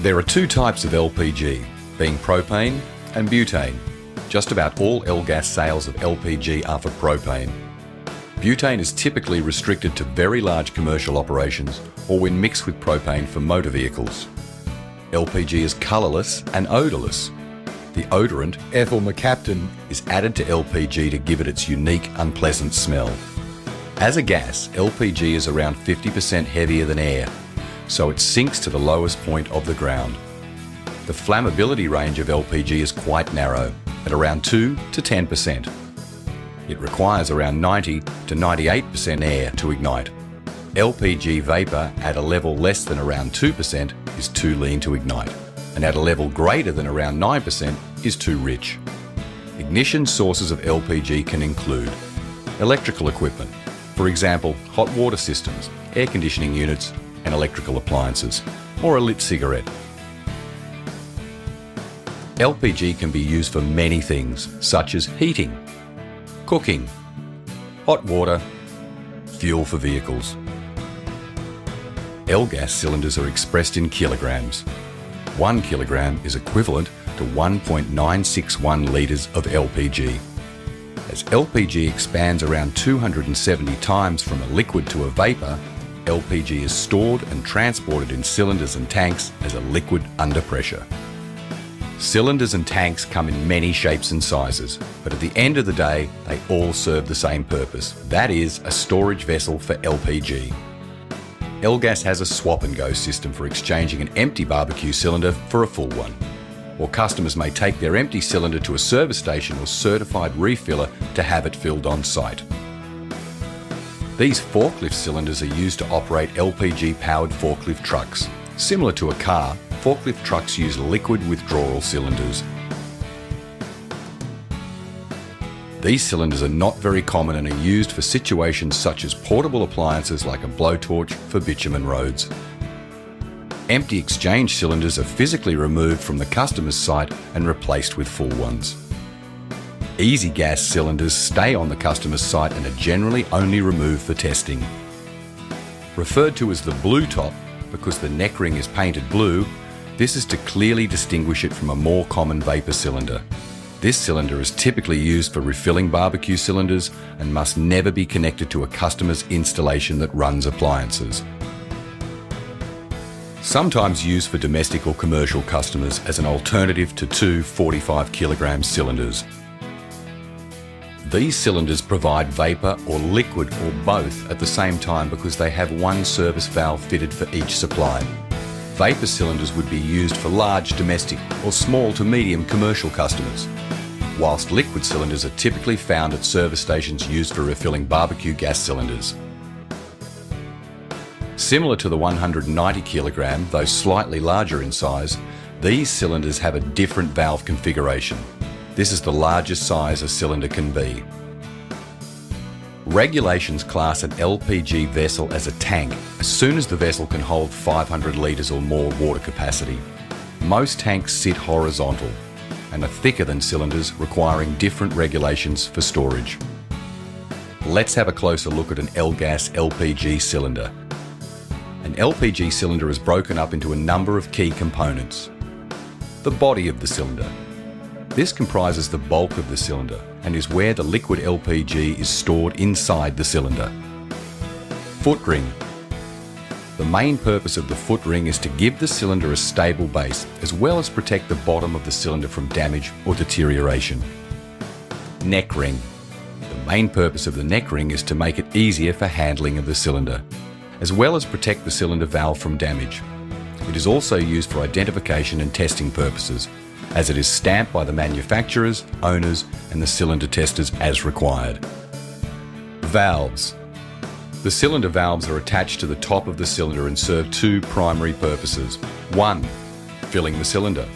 There are two types of LPG, being propane and butane. Just about all L-gas sales of LPG are for propane. Butane is typically restricted to very large commercial operations or when mixed with propane for motor vehicles. LPG is colourless and odourless. The odorant, ethyl mercaptan, is added to LPG to give it its unique, unpleasant smell. As a gas, LPG is around 50% heavier than air, so it sinks to the lowest point of the ground. The flammability range of LPG is quite narrow, at around 2 to 10%. It requires around 90 to 98% air to ignite. LPG vapour at a level less than around 2% is too lean to ignite, and at a level greater than around 9% is too rich. Ignition sources of LPG can include electrical equipment, for example, hot water systems, air conditioning units, and electrical appliances, or a lit cigarette. LPG can be used for many things, such as heating, cooking, hot water, fuel for vehicles. L-gas cylinders are expressed in kilograms. 1 kilogram is equivalent to 1.961 litres of LPG. As LPG expands around 270 times from a liquid to a vapour, LPG is stored and transported in cylinders and tanks as a liquid under pressure. Cylinders and tanks come in many shapes and sizes, but at the end of the day, they all serve the same purpose. That is, a storage vessel for LPG. L-gas has a swap-and-go system for exchanging an empty barbecue cylinder for a full one. Or customers may take their empty cylinder to a service station or certified refiller to have it filled on site. These forklift cylinders are used to operate LPG-powered forklift trucks. Similar to a car, forklift trucks use liquid withdrawal cylinders. These cylinders are not very common and are used for situations such as portable appliances like a blowtorch for bitumen roads. Empty exchange cylinders are physically removed from the customer's site and replaced with full ones. Easy gas cylinders stay on the customer's site and are generally only removed for testing. Referred to as the blue top because the neck ring is painted blue, this is to clearly distinguish it from a more common vapour cylinder. This cylinder is typically used for refilling barbecue cylinders and must never be connected to a customer's installation that runs appliances. Sometimes used for domestic or commercial customers as an alternative to two 45 kilogram cylinders. These cylinders provide vapour or liquid or both at the same time because they have one service valve fitted for each supply. Vapour cylinders would be used for large domestic or small to medium commercial customers, whilst liquid cylinders are typically found at service stations used for refilling barbecue gas cylinders. Similar to the 190 kilogram, though slightly larger in size, these cylinders have a different valve configuration. This is the largest size a cylinder can be. Regulations class an LPG vessel as a tank as soon as the vessel can hold 500 litres or more water capacity. Most tanks sit horizontal and are thicker than cylinders, requiring different regulations for storage. Let's have a closer look at an L-gas LPG cylinder. An LPG cylinder is broken up into a number of key components. The body of the cylinder. This comprises the bulk of the cylinder and is where the liquid LPG is stored inside the cylinder. Foot ring. The main purpose of the foot ring is to give the cylinder a stable base, as well as protect the bottom of the cylinder from damage or deterioration. Neck ring. The main purpose of the neck ring is to make it easier for handling of the cylinder, as well as protect the cylinder valve from damage. It is also used for identification and testing purposes, as it is stamped by the manufacturers, owners, and the cylinder testers as required. Valves. The cylinder valves are attached to the top of the cylinder and serve two primary purposes. 1. Filling the cylinder.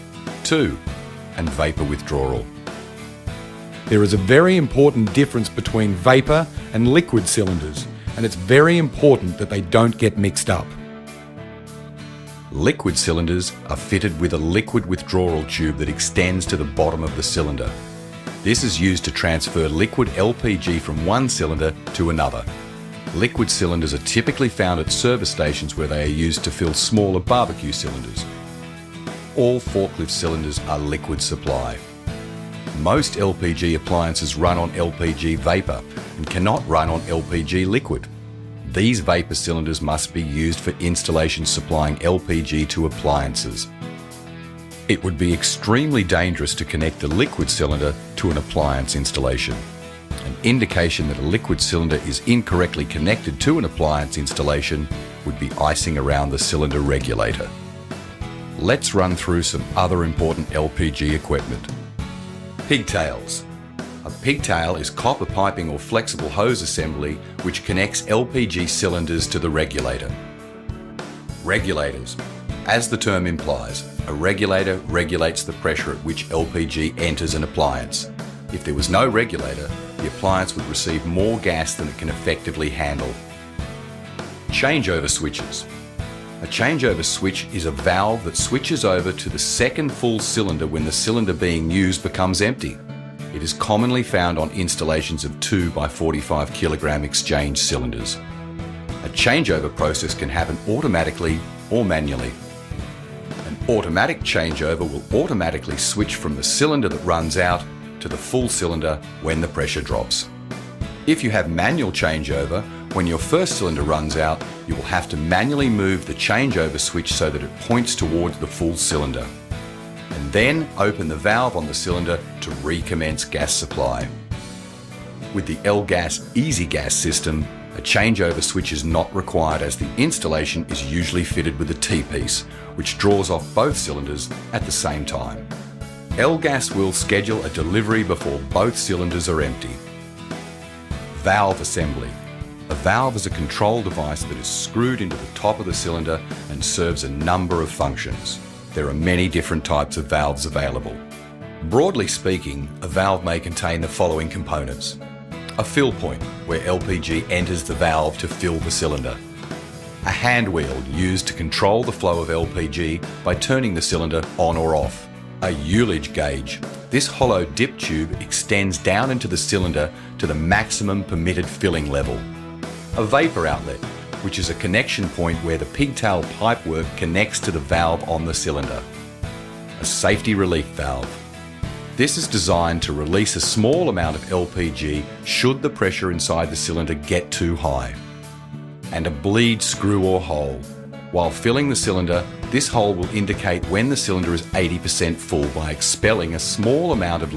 2. And vapour withdrawal. There is a very important difference between vapour and liquid cylinders, and it's very important that they don't get mixed up. Liquid cylinders are fitted with a liquid withdrawal tube that extends to the bottom of the cylinder. This is used to transfer liquid LPG from one cylinder to another. Liquid cylinders are typically found at service stations where they are used to fill smaller barbecue cylinders. all forklift cylinders are liquid supply. Most LPG appliances run on LPG vapour and cannot run on LPG liquid. These vapour cylinders must be used for installations supplying LPG to appliances. It would be extremely dangerous to connect a liquid cylinder to an appliance installation. An indication that a liquid cylinder is incorrectly connected to an appliance installation would be icing around the cylinder regulator. Let's run through some other important LPG equipment. Pigtails. A pigtail is copper piping or flexible hose assembly which connects LPG cylinders to the regulator. Regulators. As the term implies, a regulator regulates the pressure at which LPG enters an appliance. If there was no regulator, the appliance would receive more gas than it can effectively handle. Changeover switches. A changeover switch is a valve that switches over to the second full cylinder when the cylinder being used becomes empty. It is commonly found on installations of 2 by 45 kilogram exchange cylinders. A changeover process can happen automatically or manually. An automatic changeover will automatically switch from the cylinder that runs out to the full cylinder when the pressure drops. If you have manual changeover, when your first cylinder runs out, you will have to manually move the changeover switch so that it points towards the full cylinder, and then open the valve on the cylinder to recommence gas supply. With the L-Gas Easy Gas system, a changeover switch is not required as the installation is usually fitted with a T-piece, which draws off both cylinders at the same time. L-Gas will schedule a delivery before both cylinders are empty. Valve assembly. A valve is a control device that is screwed into the top of the cylinder and serves a number of functions. There are many different types of valves available. Broadly speaking, a valve may contain the following components. A fill point, where LPG enters the valve to fill the cylinder. A hand wheel used to control the flow of LPG by turning the cylinder on or off. A ullage gauge. This hollow dip tube extends down into the cylinder to the maximum permitted filling level. A vapour outlet, which is a connection point where the pigtail pipework connects to the valve on the cylinder. A safety relief valve. This is designed to release a small amount of LPG should the pressure inside the cylinder get too high. And a bleed screw or hole. While filling the cylinder, this hole will indicate when the cylinder is 80% full by expelling a small amount of